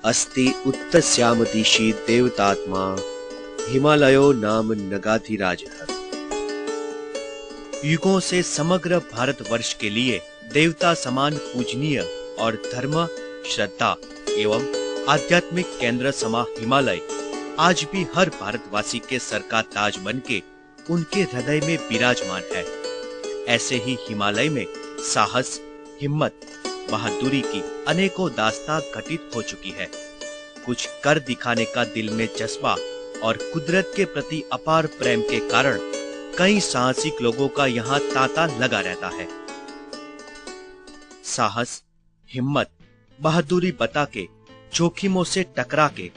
अस्ति उत्तस्यामदिशि देवतात्मा हिमालयो नाम नगाधिराजः। युगों से समग्र भारतवर्ष के लिए देवता समान पूजनीय और धर्म, श्रद्धा एवं आध्यात्मिक केंद्र समा हिमालय आज भी हर भारतवासी के सर का ताज बनके उनके हृदय में विराजमान है। ऐसे ही हिमालय में साहस, हिम्मत, बहादुरी की अनेकों दास्तां घटित हो चुकी है। कुछ कर दिखाने का दिल में जज्बा और कुदरत के प्रति अपार प्रेम के कारण कई साहसिक लोगों का यहाँ तांता लगा रहता है। साहस, हिम्मत, बहादुरी बता के, जोखिमों से टकरा के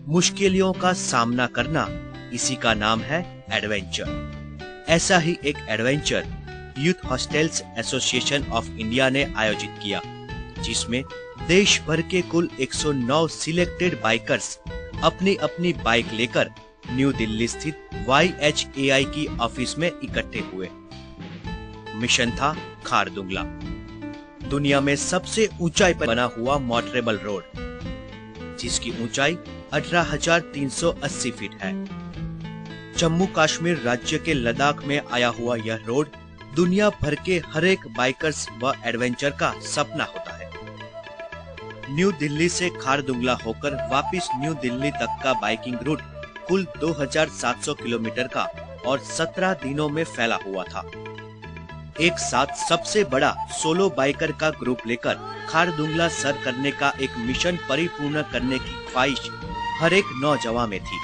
मुश्किलों का सामना करना, इसी का नाम है एडवेंचर। ऐसा ही एक adventure youth hostels association of India ने आयोजित किया, जिसमें देश भर के कुल 109 सिलेक्टेड बाइकर्स अपनी अपनी बाइक लेकर न्यू दिल्ली स्थित YHAI की ऑफिस में इकट्ठे हुए। मिशन था खारदुंगला, दुनिया में सबसे ऊंचाई पर बना हुआ मोटरेबल रोड, जिसकी ऊंचाई 18,380 फीट है। जम्मू कश्मीर राज्य के लद्दाख में आया हुआ यह रोड दुनिया भर के हर एक बाइकर्स व एडवेंचर का सपना होता है। न्यू दिल्ली से खारदुंगला होकर वापस न्यू दिल्ली तक का बाइकिंग रूट कुल 2,700 किलोमीटर का और 17 दिनों में फैला हुआ था। एक साथ सबसे बड़ा सोलो बाइकर का ग्रुप लेकर खारदुंगला सर करने का एक मिशन परिपूर्ण करने की ख्वाहिश हर एक नौजवान में थी।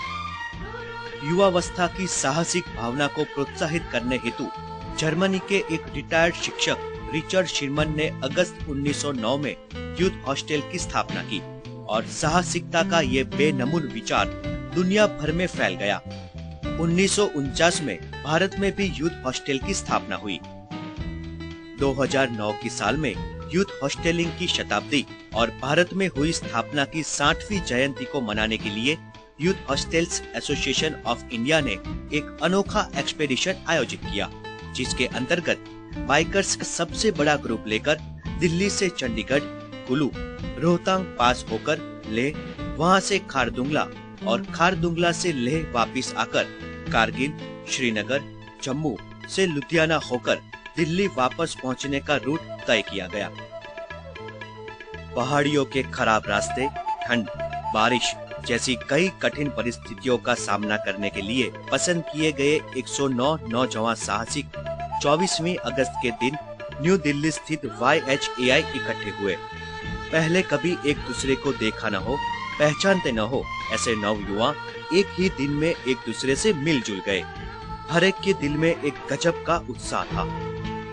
युवावस्था की साहसिक भावना को प्रोत्साहित करने हेतु जर्मनी के एक रिटायर्ड शिक्षक रिचर्ड शिरमन ने अगस्त 1909 में यूथ हॉस्टल की स्थापना की और साहसिकता का ये बेनमून विचार दुनिया भर में फैल गया। 1949 में भारत में भी यूथ हॉस्टल की स्थापना हुई। 2009 की साल में यूथ हॉस्टलिंग की शताब्दी और भारत में हुई स्थापना की 60वीं जयंती को मनाने के लिए youth hostels association of India ने एक अनोखा एक्सपेडिशन आयोजित किया, जिसके अंतर्गत बाइकर्स का सबसे बड़ा ग्रुप लेकर दिल्ली से चंडीगढ़, कुल्लू, रोहतांग पास होकर लेह, वहां से खारदुंगला और खारदुंगला से लेह वापस आकर कारगिल, श्रीनगर, जम्मू से लुधियाना होकर दिल्ली वापस पहुंचने का रूट तय किया गया। पहाड़ियों के खराब रास्ते, ठंड, बारिश जैसी कई कठिन परिस्थितियों का सामना करने के लिए पसंद किए गए 109 नौजवान साहसिक 24वीं अगस्त के दिन न्यू दिल्ली स्थित YHAI इकट्ठे हुए। पहले कभी एक दूसरे को देखा न हो, पहचानते न हो, ऐसे नवयुवा एक ही दिन में एक दूसरे से मिलजुल गए। हर एक के दिल में एक गजब का उत्साह था।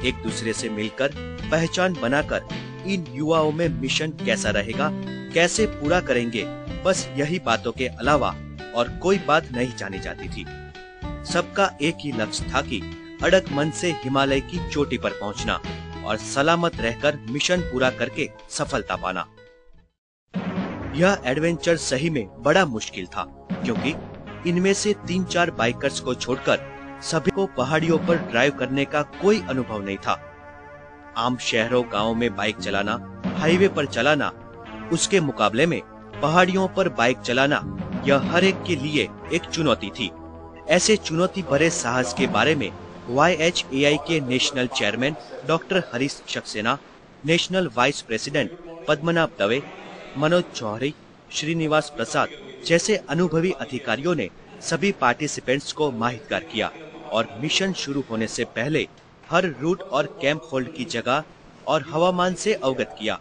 एक दूसरे से मिलकर, पहचान बनाकर इन युवाओं में मिशन कैसा रहेगा, कैसे पूरा करेंगे, बस यही बातों के अलावा और कोई बात नहीं जानी जाती थी। सबका एक ही लक्ष्य था कि अड़ग मन से हिमालय की चोटी पर पहुंचना और सलामत रहकर मिशन पूरा करके सफलता पाना। यह एडवेंचर सही में बड़ा मुश्किल था, क्योंकि इनमें से 3-4 बाइकर्स को छोड़कर सभी को पहाड़ियों पर ड्राइव करने का कोई अनुभव नहीं था। आम शहरों गांवों में बाइक चलाना, हाईवे पर चलाना, उसके मुकाबले में पहाड़ियों पर बाइक चलाना यह हर एक के लिए एक चुनौती थी। ऐसे चुनौती भरे साहस के बारे में YHAI के national chairman doctor Harish Saxena, national vice president Padmanabh Dave, Manoj Chaudhary, Srinivas Prasad जैसे अनुभवी अधिकारियों ने सभी पार्टिसिपेंट्स को माहितगार किया और मिशन शुरू होने से पहले हर रूट और कैंप होल्ड की जगह और हवामान से अवगत किया।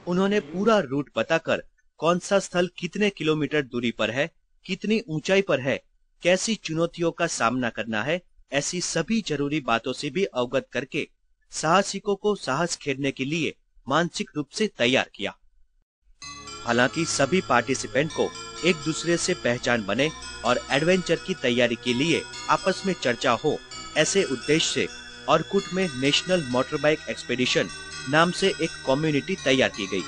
उन्होंने पूरा रूट बताकर कौन सा स्थल कितने किलोमीटर दूरी पर है, कितनी ऊंचाई पर है, कैसी चुनौतियों का सामना करना है, ऐसी सभी जरूरी बातों से भी अवगत करके साहसिकों को साहस खेलने के लिए मानसिक रूप से तैयार किया। हालांकि सभी पार्टिसिपेंट को एक दूसरे से पहचान बने और एडवेंचर की तैयारी के लिए आपस में चर्चा हो, ऐसे उद्देश्य से औरकुट में नेशनल मोटरबाइक एक्सपेडिशन नाम से एक कम्युनिटी तैयार की गई।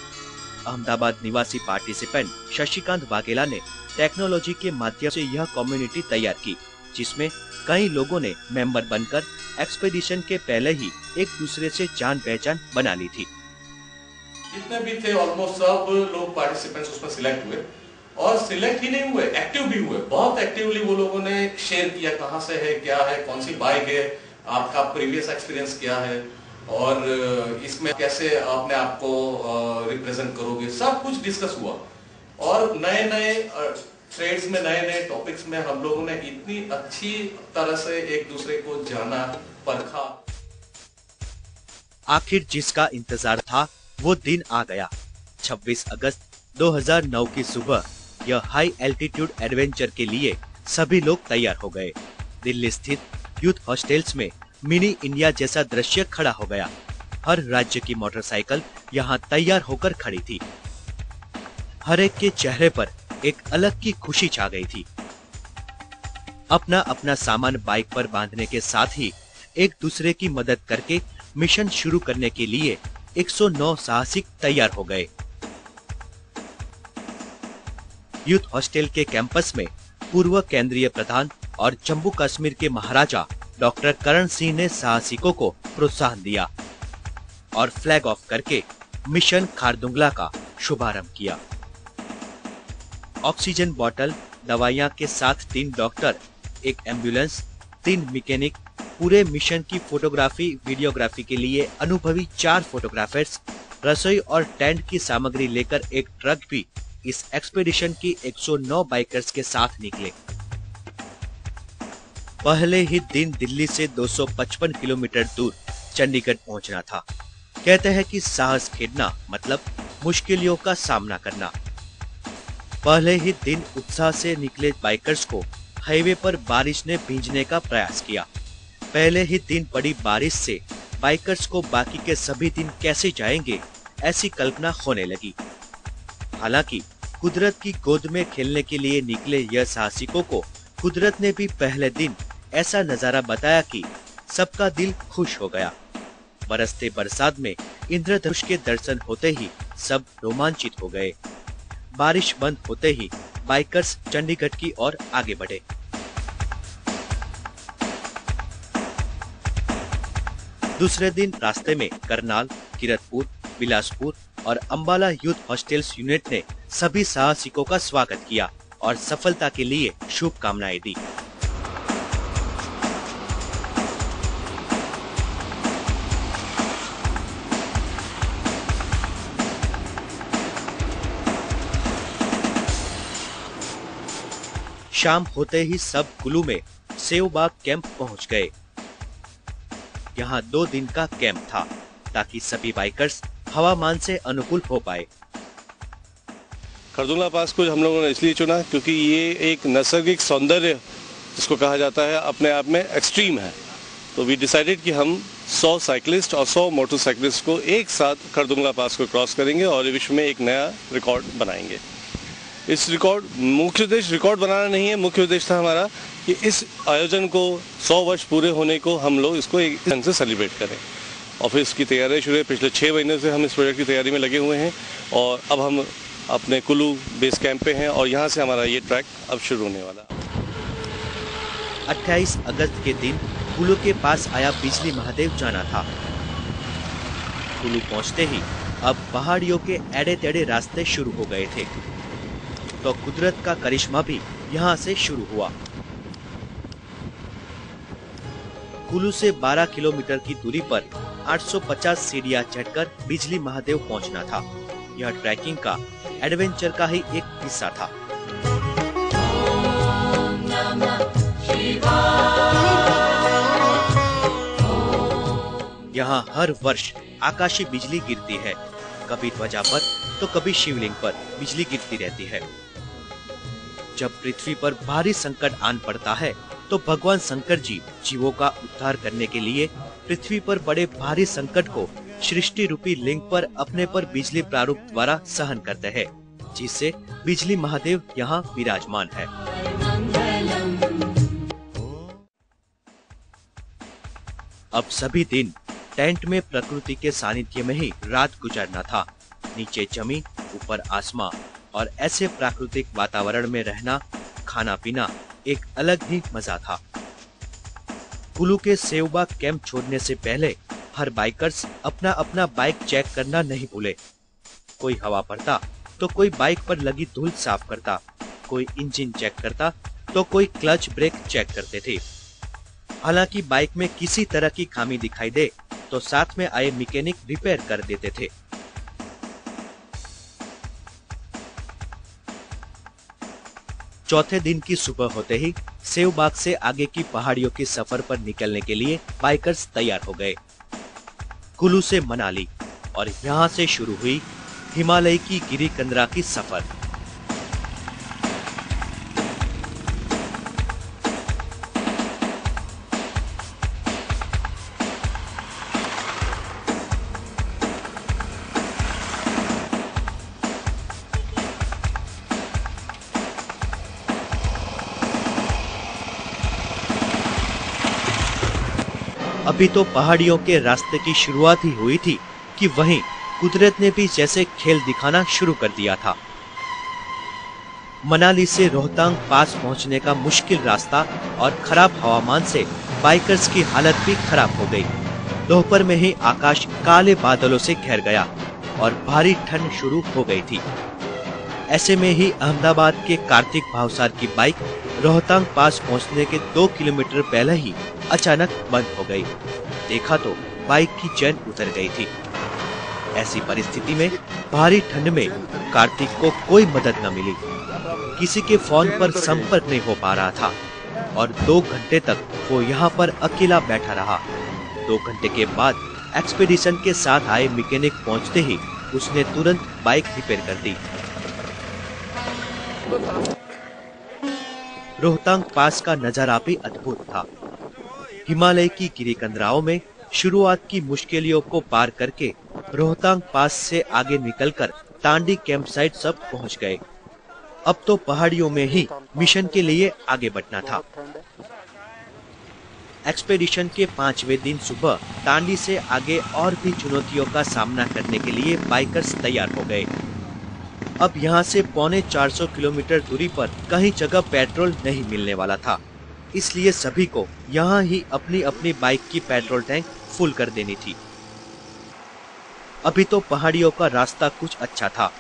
अहमदाबाद निवासी पार्टिसिपेंट शशिकांत वाघेला ने टेक्नोलॉजी के माध्यम से यह कम्युनिटी तैयार की, जिसमें कई लोगों ने मेंबर बनकर एक्सपेडिशन के पहले ही एक दूसरे से जान पहचान बना ली थी। जितने भी थे ऑलमोस्ट सब लोग पार्टिसिपेंट्स उसमें सिलेक्ट हुए, और सिलेक्ट ही नहीं हुए, एक्टिव भी हुए। बहुत एक्टिवली वो लोगों ने शेयर किया कहाँ से है, क्या है, कौन सी बाइक है, आपका प्रीवियस एक्सपीरियंस क्या है, और इसमें कैसे अपने आप को रिप्रेजेंट करोगे, सब कुछ डिस्कस हुआ। और नए नए ट्रेड्स में, नए नए टॉपिक्स में हम लोगों ने इतनी अच्छी तरह से एक दूसरे को जाना, परखा। आखिर जिसका इंतजार था वो दिन आ गया। 26 अगस्त 2009 की सुबह यह हाई एल्टीट्यूड एडवेंचर के लिए सभी लोग तैयार हो गए। दिल्ली स्थित यूथ हॉस्टल्स में मिनी इंडिया जैसा दृश्य खड़ा हो गया। हर राज्य की मोटरसाइकिल यहाँ तैयार होकर खड़ी थी। हर एक के चेहरे पर एक अलग की खुशी छा गई थी। अपना अपना सामान बाइक पर बांधने के साथ ही एक दूसरे की मदद करके मिशन शुरू करने के लिए 109 साहसिक तैयार हो गए। यूथ हॉस्टल के कैंपस में पूर्व केंद्रीय प्रधान और जम्मू कश्मीर के महाराजा डॉक्टर करण सिंह ने साहसिकों को प्रोत्साहन दिया और फ्लैग ऑफ करके मिशन खारदुंगला का शुभारंभ किया। ऑक्सीजन बोतल, दवाइयां के साथ 3 डॉक्टर, एक एम्बुलेंस, 3 मैकेनिक, पूरे मिशन की फोटोग्राफी वीडियोग्राफी के लिए अनुभवी 4 फोटोग्राफर्स, रसोई और टेंट की सामग्री लेकर एक ट्रक भी इस एक्सपेडिशन की 109 बाइकर्स के साथ निकले। पहले ही दिन दिल्ली से 255 किलोमीटर दूर चंडीगढ़ पहुंचना था। कहते हैं कि साहस खेलना मतलब मुश्किलों का सामना करना। पहले ही दिन उत्साह से निकले बाइकर्स को हाईवे पर बारिश ने भींजने का प्रयास किया। पहले ही दिन पड़ी बारिश से बाइकर्स को बाकी के सभी दिन कैसे जाएंगे ऐसी कल्पना होने लगी। हालांकि कुदरत की गोद में खेलने के लिए निकले यह साहसिकों को कुदरत ने भी पहले दिन ऐसा नजारा बताया कि सबका दिल खुश हो गया। बरसते बरसात में इंद्रधनुष के दर्शन होते ही सब रोमांचित हो गए। बारिश बंद होते ही बाइकर्स चंडीगढ़ की ओर आगे बढ़े। दूसरे दिन रास्ते में करनाल, किरतपुर, बिलासपुर और अंबाला यूथ हॉस्टल्स यूनिट ने सभी साहसिकों का स्वागत किया और सफलता के लिए शुभकामनाएं दी। शाम होते ही सब कुल्लू में सेवबाग कैंप पहुंच गए। यहाँ 2 दिन का कैंप था ताकि सभी बाइकर्स हवामान से अनुकूल हो पाए। खारदुंगला पास को हम लोगों ने इसलिए चुना क्योंकि ये एक नैसर्गिक सौंदर्य जिसको कहा जाता है अपने आप में एक्सट्रीम है। तो वी डिसाइडेड कि हम 100 साइकिलिस्ट और 100 मोटरसाइकिलिस्ट को एक साथ खारदुंगला पास को क्रॉस करेंगे और विश्व में एक नया रिकॉर्ड बनाएंगे। इस रिकॉर्ड मुख्य उद्देश्य रिकॉर्ड बनाना नहीं है, मुख्य उद्देश्य था हमारा कि इस आयोजन को 100 वर्ष पूरे होने को हम लोग इसको एक ढंग से सेलिब्रेट करें। और फिर इसकी तैयारी शुरू है। पिछले 6 महीने से हम इस प्रोजेक्ट की तैयारी में लगे हुए हैं और अब हम अपने कुल्लू बेस कैंप पे हैं और यहाँ से हमारा ये ट्रैक अब शुरू होने वाला। 28 अगस्त के दिन कुल्लू के पास आया बिजली महादेव जाना था। कुल्लू पहुंचते ही अब पहाड़ियों के एड़े टेढ़े रास्ते शुरू हो गए थे, तो कुदरत का करिश्मा भी यहाँ से शुरू हुआ। कुल्लू से 12 किलोमीटर की दूरी पर 850 सीढ़ियां चढ़कर बिजली महादेव पहुंचना था। यह ट्रैकिंग का एडवेंचर का ही एक हिस्सा था। यहाँ हर वर्ष आकाशीय बिजली गिरती है, कभी ध्वजा पर तो कभी शिवलिंग पर बिजली गिरती रहती है। जब पृथ्वी पर भारी संकट आन पड़ता है तो भगवान शंकर जी जीवों का उद्धार करने के लिए पृथ्वी पर बड़े भारी संकट को सृष्टि रूपी लिंग पर अपने पर बिजली प्रारूप द्वारा सहन करते हैं, जिससे बिजली महादेव यहाँ विराजमान है। अब सभी दिन टेंट में प्रकृति के सानिध्य में ही रात गुजारना था। नीचे जमीन, ऊपर आसमां और ऐसे प्राकृतिक वातावरण में रहना, खाना पीना एक अलग ही मजा था। कुल्लू के सेवबाग कैंप छोड़ने से पहले हर बाइकर्स अपना अपना बाइक चेक करना नहीं भूले। कोई हवा भरता तो कोई बाइक पर लगी धूल साफ करता, कोई इंजन चेक करता तो कोई क्लच ब्रेक चेक करते थे। हालांकि बाइक में किसी तरह की खामी दिखाई दे तो साथ में आए मैकेनिक रिपेयर कर देते थे। चौथे दिन की सुबह होते ही सेवबाग से आगे की पहाड़ियों के सफर पर निकलने के लिए बाइकर्स तैयार हो गए। कुल्लू से मनाली और यहाँ से शुरू हुई हिमालय की गिरिकंदरा की सफर। अभी तो पहाड़ियों के रास्ते की शुरुआत ही हुई थी कि वहीं कुदरत ने भी जैसे खेल दिखाना शुरू कर दिया था। मनाली से रोहतांग पास पहुंचने का मुश्किल रास्ता और खराब हवामान से बाइकर्स की हालत भी खराब हो गई। दोपहर में ही आकाश काले बादलों से घेर गया और भारी ठंड शुरू हो गई थी। ऐसे में ही अहमदाबाद के कार्तिक भावसार की बाइक रोहतांग पास पहुंचने के 2 किलोमीटर पहले ही अचानक बंद हो गई। देखा तो बाइक की चेन उतर गई थी। ऐसी परिस्थिति में भारी ठंड में कार्तिक को कोई मदद न मिली। किसी के फोन पर संपर्क नहीं हो पा रहा था और 2 घंटे तक वो यहाँ पर अकेला बैठा रहा। 2 घंटे के बाद एक्सपीडिशन के साथ आए मैकेनिक पहुँचते ही उसने तुरंत बाइक रिपेयर कर दी। रोहतांग पास का नजारा भी अद्भुत था। हिमालय की गिरिकंदराओं में शुरुआत की मुश्किलों को पार करके रोहतांग पास से आगे निकलकर तांडी कैंप साइट सब पहुंच गए। अब तो पहाड़ियों में ही मिशन के लिए आगे बढ़ना था। एक्सपेडिशन के 5वें दिन सुबह तांडी से आगे और भी चुनौतियों का सामना करने के लिए बाइकर्स तैयार हो गए। अब यहाँ से 450 किलोमीटर दूरी पर कहीं जगह पेट्रोल नहीं मिलने वाला था, इसलिए सभी को यहाँ ही अपनी अपनी बाइक की पेट्रोल टैंक फुल कर देनी थी। अभी तो पहाड़ियों का रास्ता कुछ अच्छा था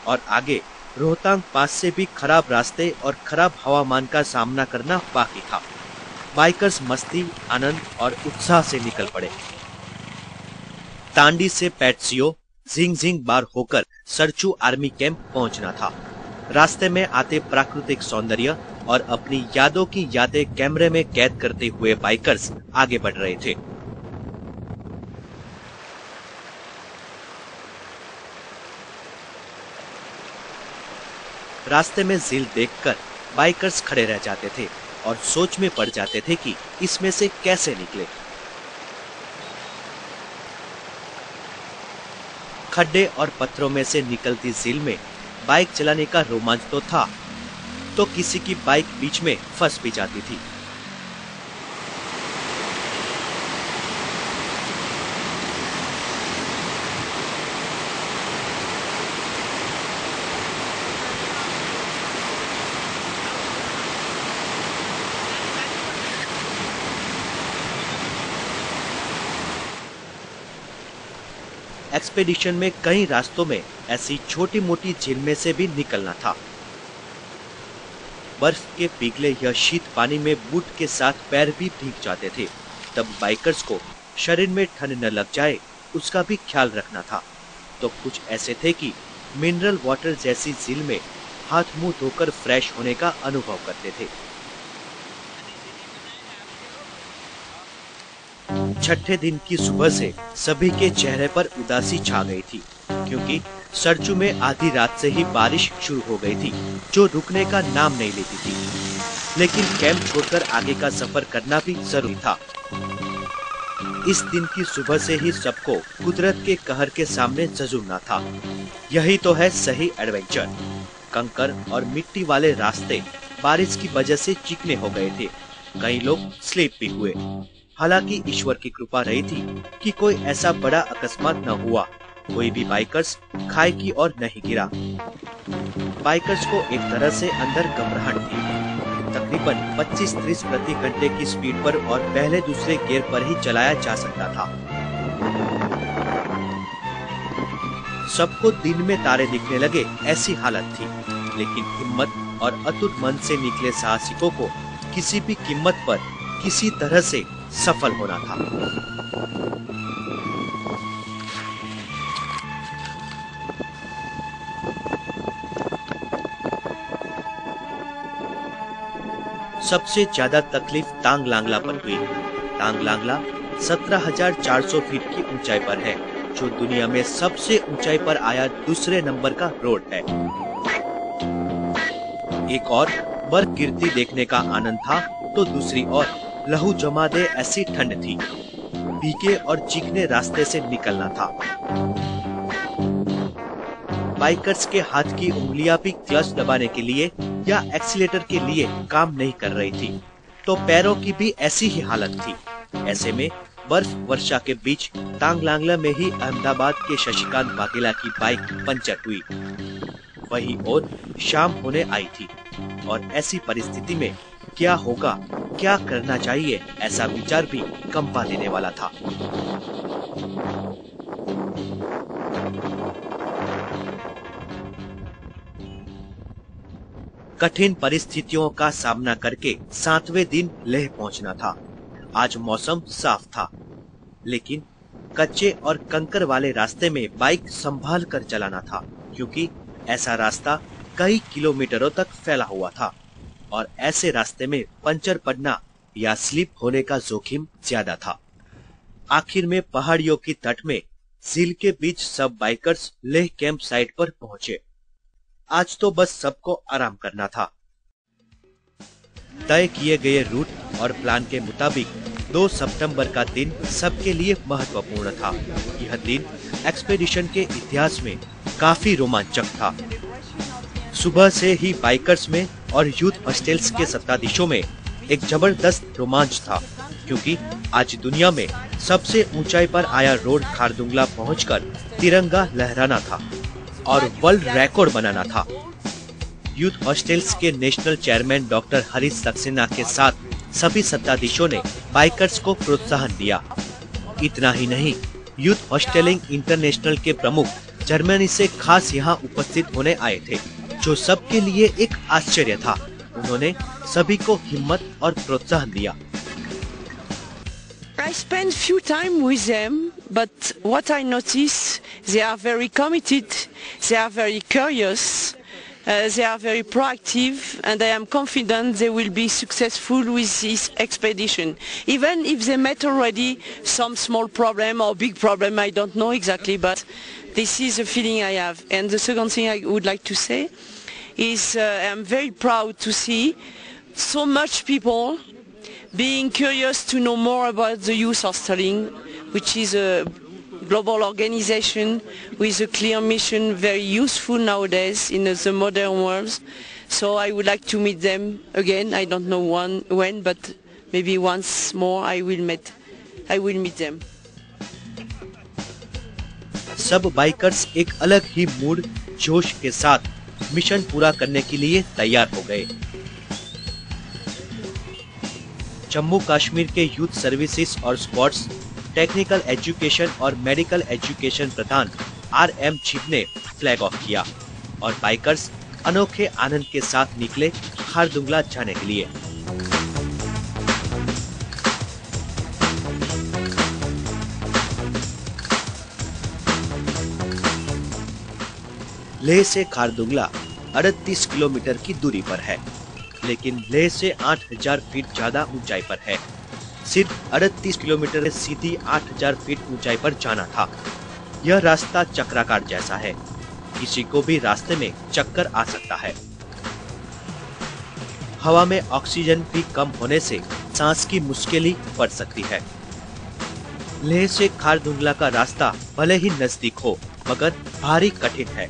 और आगे रोहतांग पास से भी खराब रास्ते और खराब हवामान का सामना करना बाकी था। बाइकर्स मस्ती, आनंद और उत्साह से निकल पड़े। तांडी से पैटसियो, जिंगजिंग बार होकर सरचू आर्मी कैंप पहुंचना था। रास्ते में आते प्राकृतिक सौंदर्य और अपनी यादों की यादें कैमरे में कैद करते हुए बाइकर्स आगे बढ़ रहे थे। रास्ते में झील देखकर बाइकर्स खड़े रह जाते थे और सोच में पड़ जाते थे कि इसमें से कैसे निकले। खड्डे और पत्थरों में से निकलती झील में बाइक चलाने का रोमांच तो था, तो किसी की बाइक बीच में फंस भी जाती थी। एक्सपेडिशन में कई रास्तों में ऐसी छोटी मोटी झील में से भी निकलना था। बर्फ के पिघले यह शीत पानी में बूट के साथ पैर भी भीग जाते थे। तब बाइकर्स को शरीर में ठंड न लग जाए उसका भी ख्याल रखना था। तो कुछ ऐसे थे कि मिनरल वाटर जैसी झील में हाथ मुंह धोकर फ्रेश होने का अनुभव करते थे। छठे दिन की सुबह से सभी के चेहरे पर उदासी छा गई थी, क्योंकि सरचू में आधी रात से ही बारिश शुरू हो गई थी जो रुकने का नाम नहीं लेती थी। लेकिन कैंप छोड़कर आगे का सफर करना भी जरूरी था। इस दिन की सुबह से ही सबको कुदरत के कहर के सामने झुकना था। यही तो है सही एडवेंचर। कंकर और मिट्टी वाले रास्ते बारिश की वजह से चिकने हो गए थे। कई लोग स्लिप भी हुए। हालांकि ईश्वर की कृपा रही थी कि कोई ऐसा बड़ा अकस्मात न हुआ। कोई भी बाइकर्स खाई की ओर नहीं गिरा। बाइकर्स को एक तरह से अंदर घबराहट थी। तकरीबन 25-30 प्रति घंटे की स्पीड पर और पहले दूसरे गियर पर ही चलाया जा सकता था। सबको दिन में तारे दिखने लगे ऐसी हालत थी। लेकिन हिम्मत और अतुट मन से निकले साहसिकों को किसी भी कीमत पर किसी तरह से सफल होना था। सबसे ज्यादा तकलीफ तांग लांगला पर हुई। तांग लांगला 17,400 फीट की ऊंचाई पर है, जो दुनिया में सबसे ऊंचाई पर आया दूसरे नंबर का रोड है। एक और बर्फ गिरती देखने का आनंद था, तो दूसरी ओर लहू जमा दे ऐसी ठंड थी। भीगे और चीखने रास्ते से निकलना था। बाइकर्स के हाथ की उंगलियां भी क्लच दबाने के लिए या एक्सीलेटर के लिए काम नहीं कर रही थी, तो पैरों की भी ऐसी ही हालत थी। ऐसे में बर्फ वर्षा के बीच तांग लांगला में ही अहमदाबाद के शशिकांत वाघेला की बाइक पंचर हुई। वही और शाम होने आई थी और ऐसी परिस्थिति में क्या होगा, क्या करना चाहिए, ऐसा विचार भी कंपा देने वाला था। कठिन परिस्थितियों का सामना करके 7वें दिन लेह पहुंचना था। आज मौसम साफ था, लेकिन कच्चे और कंकर वाले रास्ते में बाइक संभाल कर चलाना था, क्योंकि ऐसा रास्ता कई किलोमीटरों तक फैला हुआ था और ऐसे रास्ते में पंचर पड़ना या स्लिप होने का जोखिम ज्यादा था। आखिर में पहाड़ियों की तट में झील के बीच सब बाइकर्स लेह कैंप साइट पर पहुंचे। आज तो बस सबको आराम करना था। तय किए गए रूट और प्लान के मुताबिक 2 सितंबर का दिन सबके लिए महत्वपूर्ण था। यह दिन एक्सपेडिशन के इतिहास में काफी रोमांचक था। सुबह से ही बाइकर्स में और यूथ हॉस्टल्स के सत्ताधीशों में एक जबरदस्त रोमांच था, क्योंकि आज दुनिया में सबसे ऊंचाई पर आया रोड खारदुंगला पहुंचकर तिरंगा लहराना था और वर्ल्ड रिकॉर्ड बनाना था। यूथ हॉस्टल्स के national chairman doctor Harish Saxena के साथ सभी सत्ताधीशों ने बाइकर्स को प्रोत्साहन दिया। इतना ही नहीं, यूथ हॉस्टलिंग इंटरनेशनल के प्रमुख जर्मनी से खास यहाँ उपस्थित होने आए थे, जो सबके लिए एक आश्चर्य था। उन्होंने सभी को हिम्मत और प्रोत्साहन दिया। I spent few time with them, but what I notice, they are very committed, they are very curious, they are very proactive, and I am confident they will be successful with this expedition. Even if they met already some small problem or big problem, I don't know exactly, but this is the feeling I have. And the second thing I would like to say is I am very proud to see so much people being curious to know more about the Youth Hosteling, which is a global organization with a clear mission, very useful nowadays in the modern world. So I would like to meet them again. I don't know when, but maybe once more I will meet them. सब bikers एक अलग ही mood, जोश के साथ mission पूरा करने के लिए तैयार हो गए। जम्मू कश्मीर के यूथ सर्विसेज और स्पोर्ट्स, टेक्निकल एजुकेशन और मेडिकल एजुकेशन प्रधान RM छिब ने फ्लैग ऑफ किया और बाइकर्स अनोखे आनंद के साथ निकले खारदुंगला जाने के लिए। लेह से खारदुंगला 38 किलोमीटर की दूरी पर है, लेकिन लेह से 8,000 फीट ज्यादा ऊंचाई पर है। सिर्फ 38 किलोमीटर से सीधी 8,000 फीट ऊंचाई पर जाना था। यह रास्ता चक्राकार जैसा है, किसी को भी रास्ते में चक्कर आ सकता है। हवा में ऑक्सीजन भी कम होने से सांस की मुश्किल पड़ सकती है। लेह से खारदुंगला का रास्ता भले ही नजदीक हो, मगर भारी कठिन है।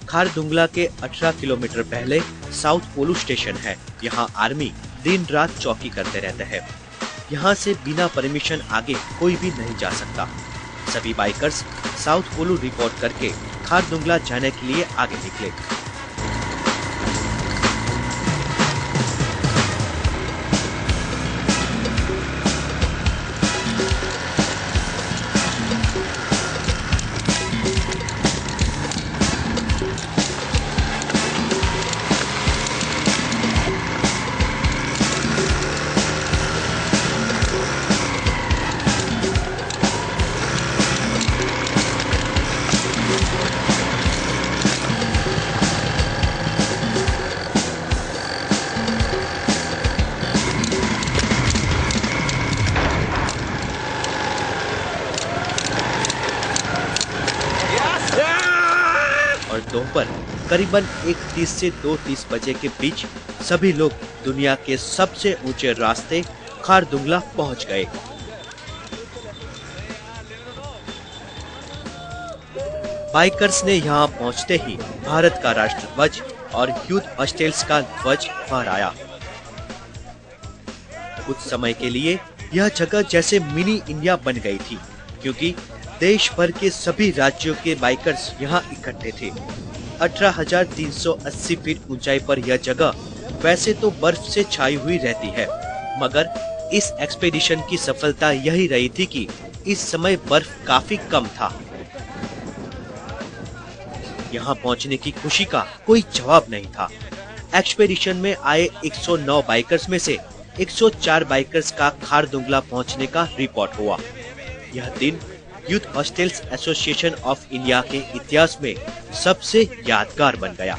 खारदुंगला के 18 किलोमीटर पहले साउथ पोलू स्टेशन है। यहाँ आर्मी दिन रात चौकी करते रहते हैं। यहाँ से बिना परमिशन आगे कोई भी नहीं जा सकता। सभी बाइकर्स साउथ पोलू रिपोर्ट करके खारदुंगला जाने के लिए आगे निकले। पर करीबन 1:30 से 2:30 बजे के बीच सभी लोग दुनिया के सबसे ऊंचे रास्ते खारदुंगला पहुंच गए। बाइकर्स ने यहां पहुंचते ही भारत का राष्ट्रध्वज और यूथ हॉस्टल्स का ध्वज फहराया। कुछ समय के लिए यह जगह जैसे मिनी इंडिया बन गई थी, क्योंकि देश भर के सभी राज्यों के बाइकर्स यहाँ इकट्ठे थे। 18,380 फीट ऊंचाई पर यह जगह वैसे तो बर्फ से छाई हुई रहती है, मगर इस एक्सपेडिशन की सफलता यही रही थी कि इस समय बर्फ काफी कम था। यहाँ पहुँचने की खुशी का कोई जवाब नहीं था। एक्सपेडिशन में आए 109 बाइकर्स में से 104 बाइकर्स का खारदुंगला पहुंचने का रिपोर्ट हुआ। यह दिन youth hostels association of India के इतिहास में सबसे यादगार बन गया,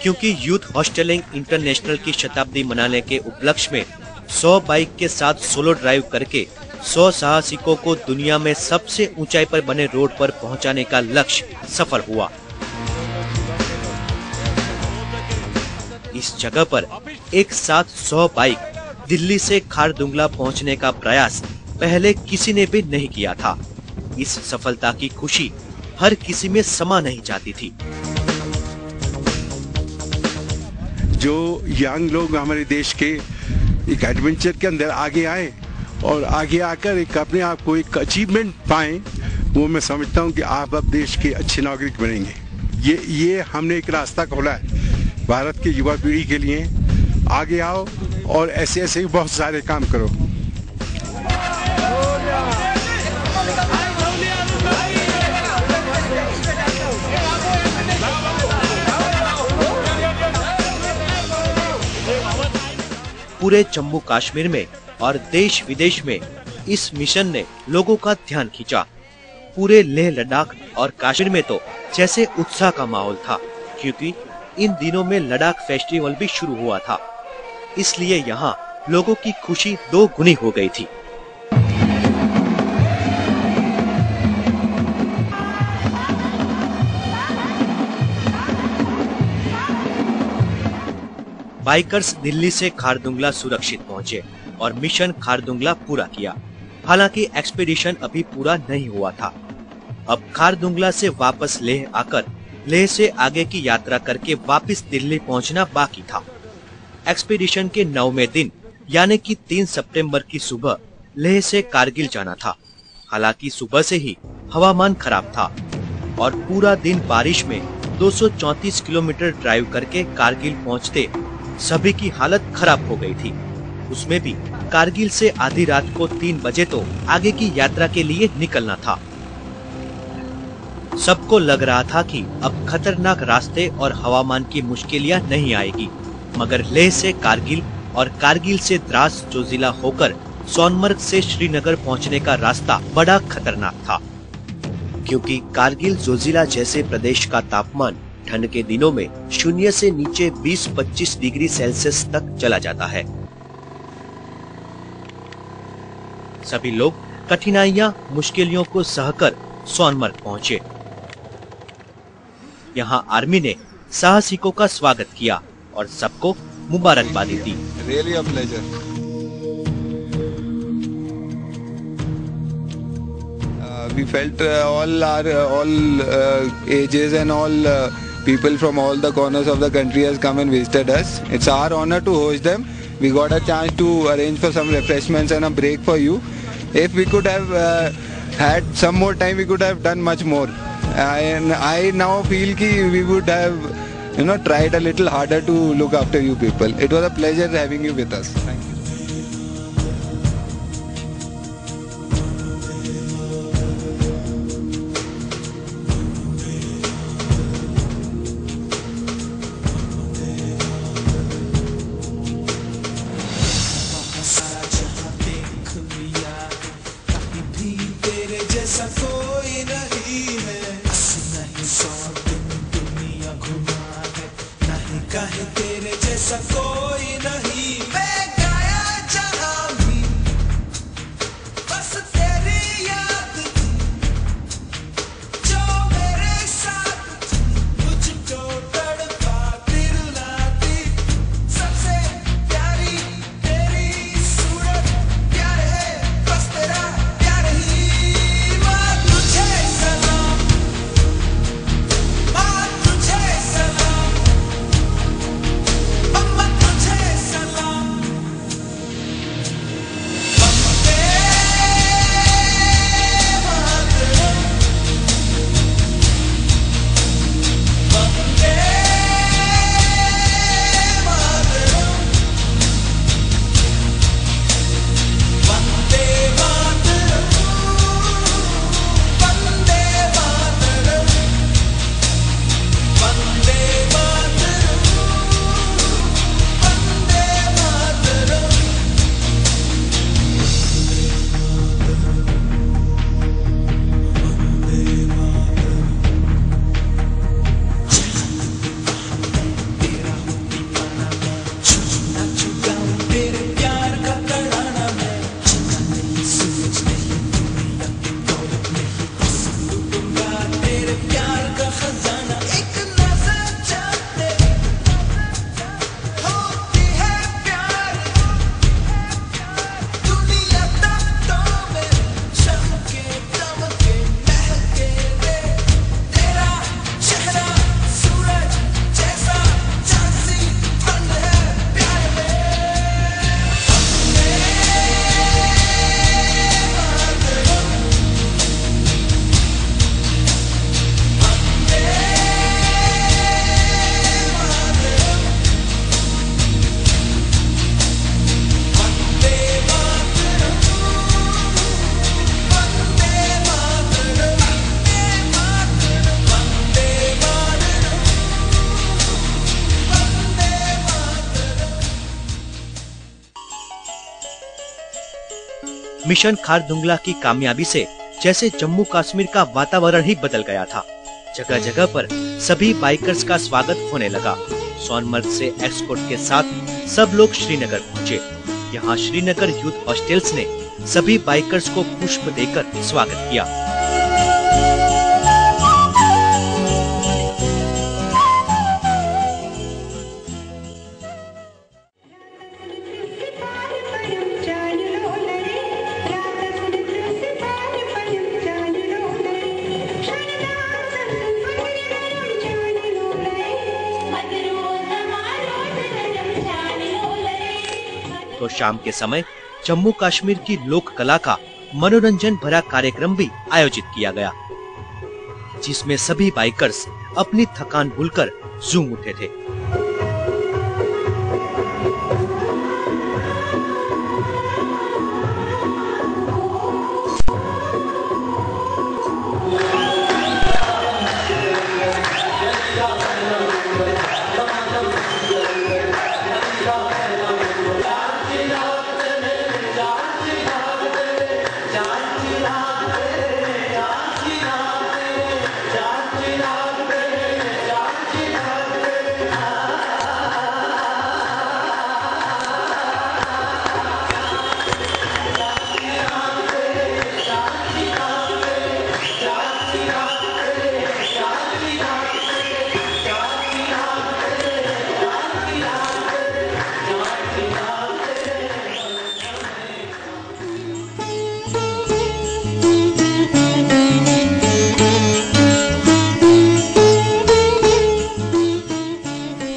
क्योंकि यूथ हॉस्टलिंग इंटरनेशनल की शताब्दी मनाने के उपलक्ष्य में 100 बाइक के साथ सोलो ड्राइव करके 100 साहसिकों को दुनिया में सबसे ऊंचाई पर बने रोड पर पहुंचाने का लक्ष्य सफल हुआ। इस जगह पर एक साथ 100 बाइक दिल्ली से खारदुंगला पहुंचने का प्रयास पहले किसी ने भी नहीं किया था। इस सफलता की खुशी हर किसी में समा नहीं जाती थी। जो यंग लोग हमारे देश के एक एडवेंचर के अंदर आगे आए और आगे आकर एक अपने आप को एक अचीवमेंट पाएं, वो मैं समझता हूं कि आप अब देश के अच्छे नागरिक बनेंगे। ये हमने एक रास्ता खोला है भारत की युवा पीढ़ी के लिए। आगे आओ और ऐसे ऐसे ही बहुत सारे काम करो। पूरे जम्मू कश्मीर में और देश विदेश में इस मिशन ने लोगों का ध्यान खींचा। पूरे लेह लद्दाख और कश्मीर में तो जैसे उत्साह का माहौल था, क्योंकि इन दिनों में लद्दाख फेस्टिवल भी शुरू हुआ था। इसलिए यहाँ लोगों की खुशी 2 गुनी हो गई थी। बाइकर्स दिल्ली से खारदुंगला सुरक्षित पहुँचे और मिशन खारदुंगला पूरा किया। हालांकि एक्सपेडिशन अभी पूरा नहीं हुआ था। अब खारदुंगला से वापस लेह आकर लेह से आगे की यात्रा करके वापस दिल्ली पहुंचना बाकी था। एक्सपेडिशन के 9वें दिन यानी कि 3 सितंबर की सुबह लेह से कारगिल जाना था। हालांकि सुबह से ही हवामान खराब था और पूरा दिन बारिश में 234 किलोमीटर ड्राइव करके कारगिल पहुंचते सभी की हालत खराब हो गई थी। उसमें भी कारगिल से आधी रात को 3 बजे तो आगे की यात्रा के लिए निकलना था। सबको लग रहा था कि अब खतरनाक रास्ते और हवामान की मुश्किलियां नहीं आएगी, मगर लेह से कारगिल और कारगिल से द्रास जोजिला होकर सोनमर्ग से श्रीनगर पहुंचने का रास्ता बड़ा खतरनाक था, क्योंकि कारगिल जोजिला जैसे प्रदेश का तापमान ठंड के दिनों में 0 से नीचे 20-25 डिग्री सेल्सियस तक चला जाता है। सभी लोग कठिनाइयां मुश्किलों को सहकर सोनमर्ग पहुंचे। यहाँ आर्मी ने साहसिकों का स्वागत किया और सबको मुबारकबादी दी। Really a pleasure. We felt all ages and all people from all the corners of the country has come and visited us. It's our honor to host them. We got a chance to arrange for some refreshments and a break for you. If we could have had some more time, we could have done much more. And I now feel that we would have, tried a little harder to look after you people. It was a pleasure having you with us. Thank you. काहे तेरे जैसा कोई नहीं। मैं mission Khardungla की कामयाबी से जैसे जम्मू कश्मीर का वातावरण ही बदल गया था। जगह जगह पर सभी बाइकर्स का स्वागत होने लगा। सोनमर्ग से एस्कॉर्ट के साथ सब लोग श्रीनगर पहुँचे। यहाँ श्रीनगर यूथ हॉस्टल्स ने सभी बाइकर्स को पुष्प देकर स्वागत किया। तो शाम के समय जम्मू कश्मीर की लोक कला का मनोरंजन भरा कार्यक्रम भी आयोजित किया गया, जिसमें सभी बाइकर्स अपनी थकान भूलकर झूम उठे थे।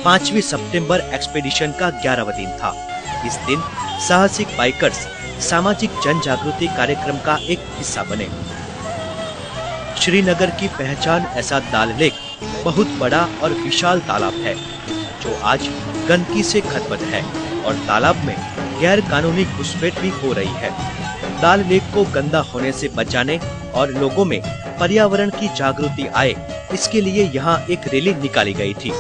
पांचवीं सितंबर एक्सपीडिशन का 11वां दिन था। इस दिन साहसिक बाइकर्स सामाजिक जन जागृति कार्यक्रम का एक हिस्सा बने। श्रीनगर की पहचान ऐसा दाल लेक बहुत बड़ा और विशाल तालाब है, जो आज गंदगी से खतबद है और तालाब में गैर कानूनी घुसपैठ भी हो रही है। दाल लेक को गंदा होने से बचाने और लोगों में पर्यावरण की जागृति आए, इसके लिए यहाँ एक रैली निकाली गई थी।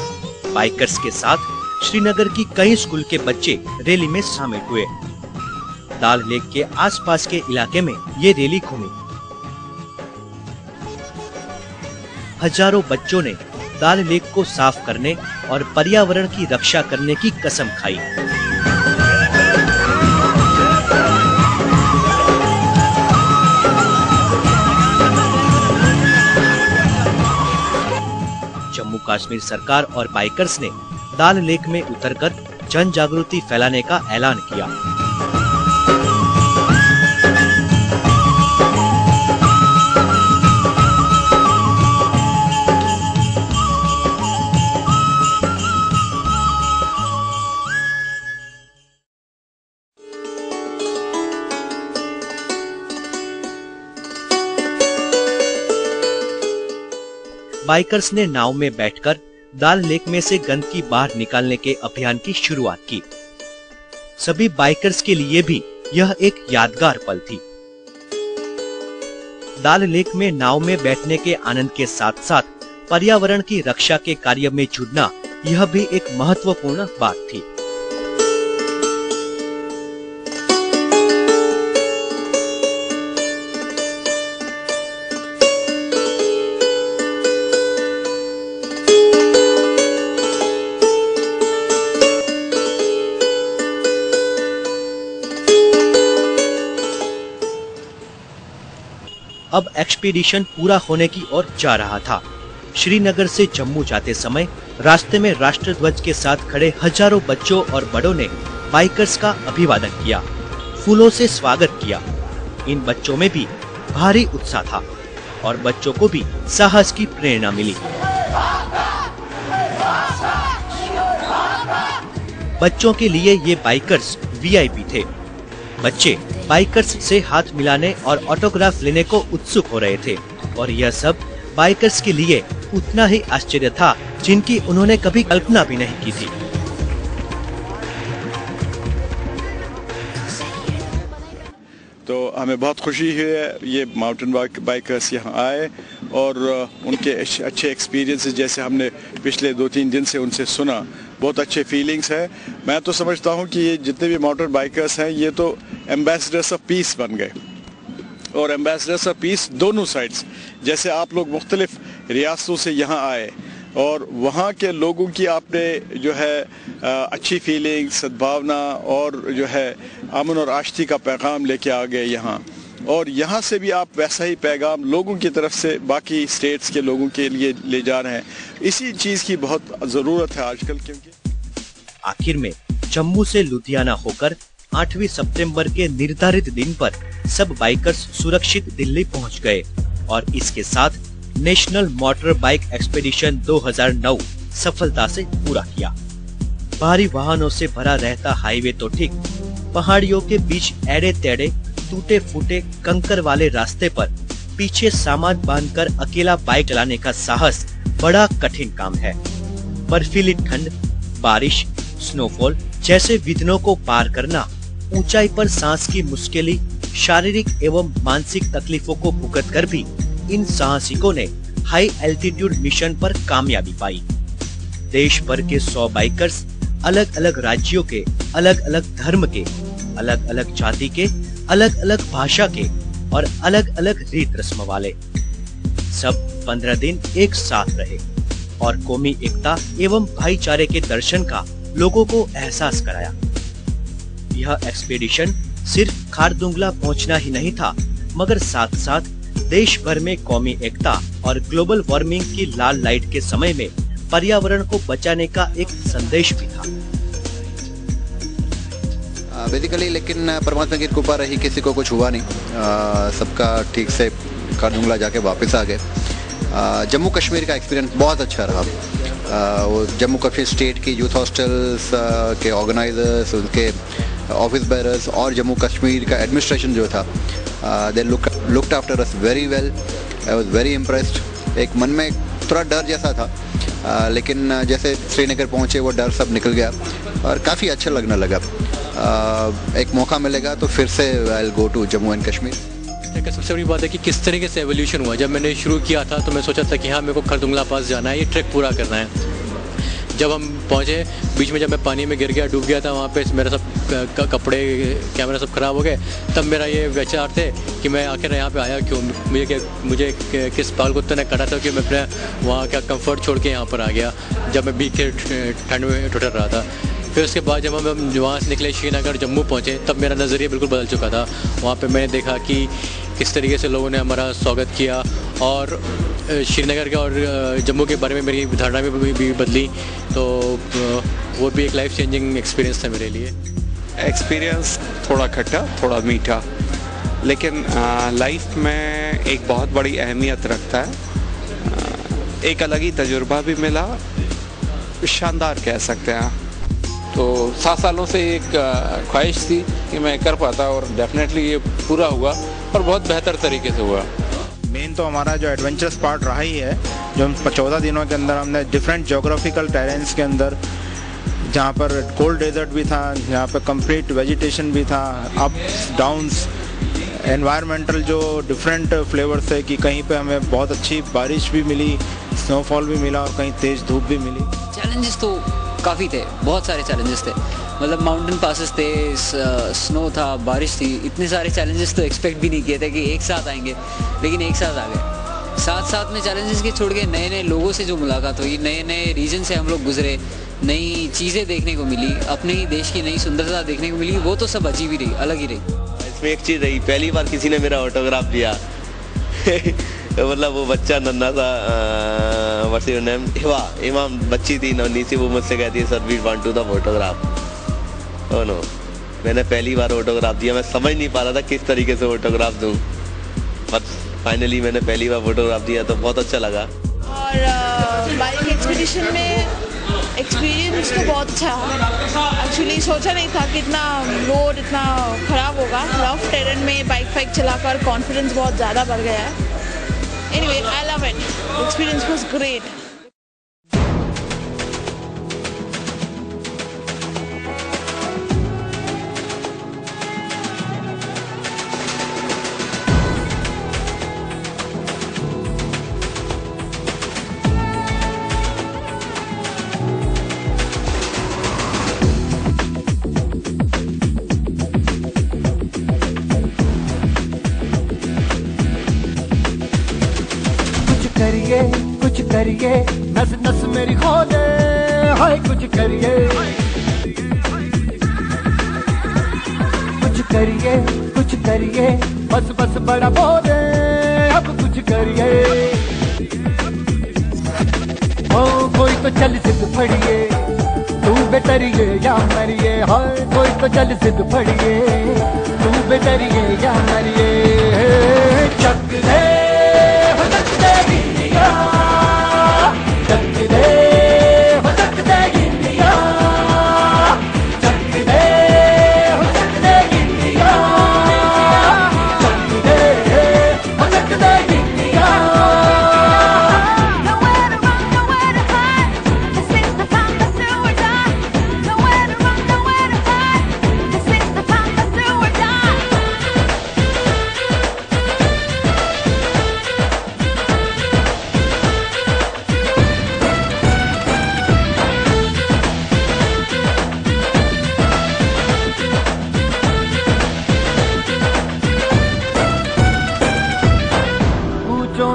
बाइकर्स के साथ श्रीनगर की कई स्कूल के बच्चे रैली में शामिल हुए। दाल लेक के आसपास के इलाके में ये रैली घूमी। हजारों बच्चों ने दाल लेक को साफ करने और पर्यावरण की रक्षा करने की कसम खाई। जम्मू कश्मीर सरकार और बाइकर्स ने दाल लेक में उतरकर जन जागृति फैलाने का ऐलान किया। बाइकर्स ने नाव में बैठकर दाल लेक में से गंदगी बाहर निकालने के अभियान की शुरुआत की। सभी बाइकर्स के लिए भी यह एक यादगार पल थी। दाल लेक में नाव में बैठने के आनंद के साथ साथ पर्यावरण की रक्षा के कार्य में जुड़ना, यह भी एक महत्वपूर्ण बात थी। अब एक्सपीडिशन पूरा होने की ओर जा रहा था। श्रीनगर से जम्मू जाते समय रास्ते में राष्ट्रध्वज के साथ खड़े हजारों बच्चों और बड़ों ने बाइकर्स का अभिवादन किया, फूलों से स्वागत किया। इन बच्चों में भी भारी उत्साह था और बच्चों को भी साहस की प्रेरणा मिली। बच्चों के लिए ये बाइकर्स वीआईपी थे। बच्चे बाइकर्स से हाथ मिलाने और ऑटोग्राफ लेने को उत्सुक हो रहे थे और यह सब बाइकर्स के लिए उतना ही आश्चर्य था जिनकी उन्होंने कभी कल्पना भी नहीं की थी। तो हमें बहुत खुशी है ये माउंटेन बाइकर्स यहाँ आए और उनके अच्छे एक्सपीरियंसेस जैसे हमने पिछले 2-3 दिन से उनसे सुना, बहुत अच्छे फीलिंग्स है। मैं तो समझता हूँ कि ये जितने भी मोटर बाइकर्स हैं ये तो एम्बेसडर्स ऑफ पीस बन गए, और एम्बेसडर्स ऑफ पीस दोनों साइड्स। जैसे आप लोग मुख्तलिफ रियासतों से यहाँ आए और वहाँ के लोगों की आपने जो है अच्छी फीलिंग, सद्भावना और जो है अमन और आश्ती का पैगाम लेके आ गए यहाँ, और यहाँ से भी आप वैसा ही पैगाम लोगों की तरफ से बाकी स्टेट्स के लोगों के लिए ले जा रहे हैं। इसी चीज़ की बहुत ज़रूरत है आजकल, क्योंकि आखिर में जम्मू से लुधियाना होकर 8 सितंबर के निर्धारित दिन पर सब बाइकर्स सुरक्षित दिल्ली पहुंच गए और इसके साथ नेशनल मोटर बाइक एक्सपेडिशन 2009 सफलता से पूरा किया। भारी वाहनों से भरा रहता हाईवे तो ठीक, पहाड़ियों के बीच एड़े टेढ़े टूटे फूटे कंकर वाले रास्ते पर पीछे सामान बांधकर अकेला बाइक चलाने का साहस बड़ा कठिन काम है। बर्फीली ठंड, बारिश, स्नोफॉल जैसे विघ्नों को पार करना, ऊंचाई पर सांस की मुश्किलें, शारीरिक एवं मानसिक तकलीफों को भुगत कर भी इन साहसिकों ने हाई एल्टीट्यूड मिशन पर कामयाबी पाई। देश भर के 100 बाइकर्स अलग अलग राज्यों के, अलग अलग धर्म के, अलग अलग जाति के, अलग अलग भाषा के और अलग अलग रीत रस्म वाले, सब 15 दिन एक साथ रहे और कौमी एकता एवं भाईचारे के दर्शन का लोगों को एहसास कराया। यह एक्सपेडिशन सिर्फ खारदुंगला पहुंचना ही नहीं था, मगर साथ साथ देश भर में कौमी एकता और ग्लोबल वार्मिंग की लाल लाइट के समय में पर्यावरण को बचाने का एक संदेश भी था। बेसिकली लेकिन परमात्मा की कृपा रही, किसी को कुछ हुआ नहीं, सबका ठीक से खारदुंगला जाके वापस आ गए। जम्मू कश्मीर का एक्सपीरियंस बहुत अच्छा रहा। वो जम्मू कश्मीर स्टेट की यूथ हॉस्टल्स के ऑर्गेनाइजर्स, उनके ऑफिस बेरर्स और जम्मू कश्मीर का एडमिनिस्ट्रेशन जो था, they looked after us very well. I was very impressed. एक मन में थोड़ा डर जैसा था, लेकिन जैसे श्रीनगर पहुंचे वो डर सब निकल गया और काफ़ी अच्छा लगने लगा। एक मौका मिलेगा तो फिर से I will go to Jammu and Kashmir. सबसे बड़ी बात है कि किस तरीके से एवोल्यूशन हुआ। जब मैंने शुरू किया था तो मैं सोचा था कि हाँ, मेरे को खारदुंगला पास जाना है, ये ट्रैक पूरा करना है। जब हम पहुँचे बीच में, जब मैं पानी में गिर गया, डूब गया था, वहाँ पे मेरा सब कपड़े, कैमरा सब ख़राब हो गए। तब मेरा ये विचार थे कि मैं आखिर यहाँ पे आया क्यों, मुझे किस पागल कुत्ते ने काटा था कि मैं अपने वहाँ का कंफर्ट छोड़ के यहाँ पर आ गया, जब मैं भीग के ठंड में ठुठर रहा था। फिर उसके बाद जब हम वहाँ से निकले, श्रीनगर जम्मू पहुँचे, तब मेरा नज़रिया बिल्कुल बदल चुका था। वहाँ पे मैंने देखा कि किस तरीके से लोगों ने हमारा स्वागत किया और श्रीनगर के और जम्मू के बारे में मेरी धारणा भी बदली। तो वो भी एक लाइफ चेंजिंग एक्सपीरियंस था मेरे लिए। एक्सपीरियंस थोड़ा खट्टा, थोड़ा मीठा, लेकिन लाइफ में एक बहुत बड़ी अहमियत रखता है। एक अलग ही तजुर्बा भी मिला, शानदार कह सकते हैं। तो 7 सालों से एक ख्वाहिश थी कि मैं कर पाता और डेफिनेटली ये पूरा हुआ और बहुत बेहतर तरीके से हुआ। मेन तो हमारा जो एडवेंचरस पार्ट रहा ही है, जो हम 14 दिनों के अंदर हमने डिफरेंट जोग्राफिकल टेरेंस के अंदर, जहाँ पर कोल्ड डेजर्ट भी था, जहाँ पर कंप्लीट वेजिटेशन भी था, अप्स डाउन्स, एनवायरमेंटल जो डिफरेंट फ्लेवर्स थे कि कहीं पे हमें बहुत अच्छी बारिश भी मिली, स्नोफॉल भी मिला और कहीं तेज़ धूप भी मिली। चैलेंजेस तो काफ़ी थे, बहुत सारे चैलेंजेस थे। मतलब माउंटेन पासेस थे, स्नो था, बारिश थी, इतने सारे चैलेंजेस तो एक्सपेक्ट भी नहीं किए थे कि एक साथ आएंगे, लेकिन एक साथ आ गए। साथ में चैलेंजेस के छोड़ के नए नए लोगों से जो मुलाकात हुई, नए नए रीजन से हम लोग गुजरे, नई चीज़ें देखने को मिली, अपने ही देश की नई सुंदरता देखने को मिली, वो तो सब अजीब ही रही, अलग ही रही। इसमें एक चीज़ रही, पहली बार किसी ने मेरा ऑटोग्राफ दिया। मतलब वो बच्चा नन्ना सा, व्हाट्स योर नेम, इमाम बच्ची थी नन्ही सी, वो मुझसे कहती है sir we want to the photograph. Oh no, मैंने पहली बार ऑटोग्राफ दिया। मैं समझ नहीं पा रहा था किस तरीके से ऑटोग्राफ दूं, बट फाइनली मैंने पहली बार फोटोग्राफ दिया तो बहुत अच्छा लगा। और बाइक एक्सपीडिशन में एक्सपीरियंस तो बहुत अच्छा है। एक्चुअली सोचा नहीं था कि इतना रोड इतना ख़राब होगा। रफ टेरेन में बाइक चलाकर कॉन्फिडेंस बहुत ज़्यादा बढ़ गया है। Anyway, I love it, experience was great. कुछ करिए, नस नस मेरी खोले, हाय कुछ करिए, कुछ करिए, कुछ करिए, बस बस बड़ा बोले, अब कुछ करिए। ओ कोई तो चल सिद्ध फड़िए, तू बेतरिए या मरिए, हाय कोई तो चल सिद्ध फड़िए, तू बेतरिए या मरिए। चक दे हो चक दे गिंडिया, चक दे हो चक दे गिंडिया, चक दे हो चक दे गिंडिया, चक दे हो चक दे गिंडिया।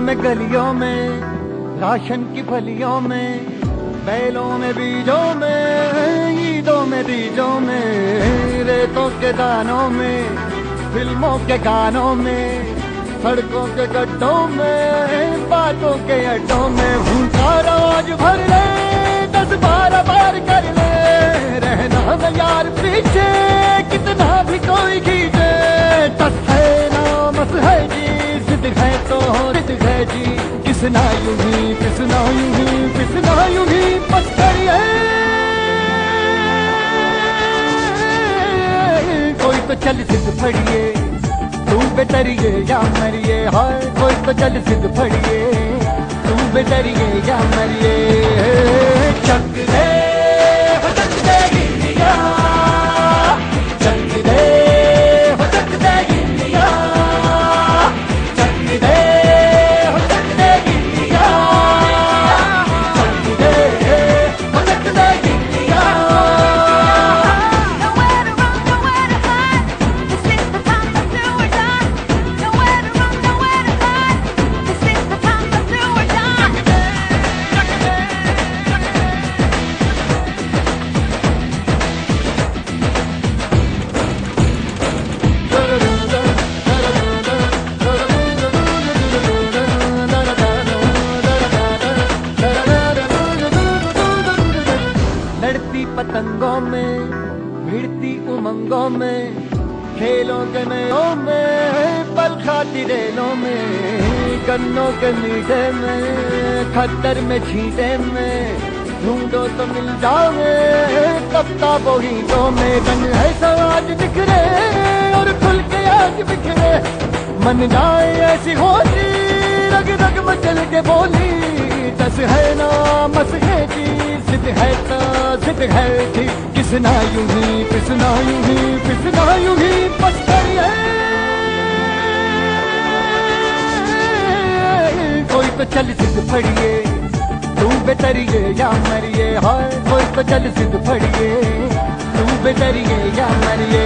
में गलियों में, राशन की फलियों में, बैलों में बीजों में, ईदों में बीजों में, रेतों के दानों में, फिल्मों के गानों में, सड़कों के गड्ढों में, बातों के अड्डों में, भूखा राज भर ले, 10-12 बार कर ले, रहना न यार पीछे, कितना भी कोई खींचे, टस है नामस है जी, जिद है तो रिद है जी, किसना यूं ही, किसना यूं ही, किसना यूं ही, बस करिए। कोई तो चल सिद्ध फड़िए, तू बेतरिए या मरिए, हाय कोई तो चल सिद्ध फड़िए, तू बेतरिए या मरिए। चक दे हो चक दे गिंडिया, चक दे हो चक दे गिंडिया, चक दे हो चक दे गिंडिया, चक दे हो चक दे गिंडिया। लड़ती पतंगों में, भिड़ती उमंगों में, खेलों के नयों में, पल खाती रेलों में, गन्नों के मीठे में, खद्दर में छींटे में, ढूंढो तो मिल जाओगे, किताबों हीटों में, रंग है समाज बिखरे और खुल के आज बिखरे, मन जाए ऐसी होली, रग रग मचल के बोली, दस है ना मस है जी, जिद है तो जिद है जी, किसना यूं ही, किसना यूं ही, किसना यूं ही, बस करिए। कोई तो चल सिद्ध फड़िए, तू बेतरिए या मरिए, हाय कोई तो चल सिद्ध फड़िए, तू बेतरिए या मरिए।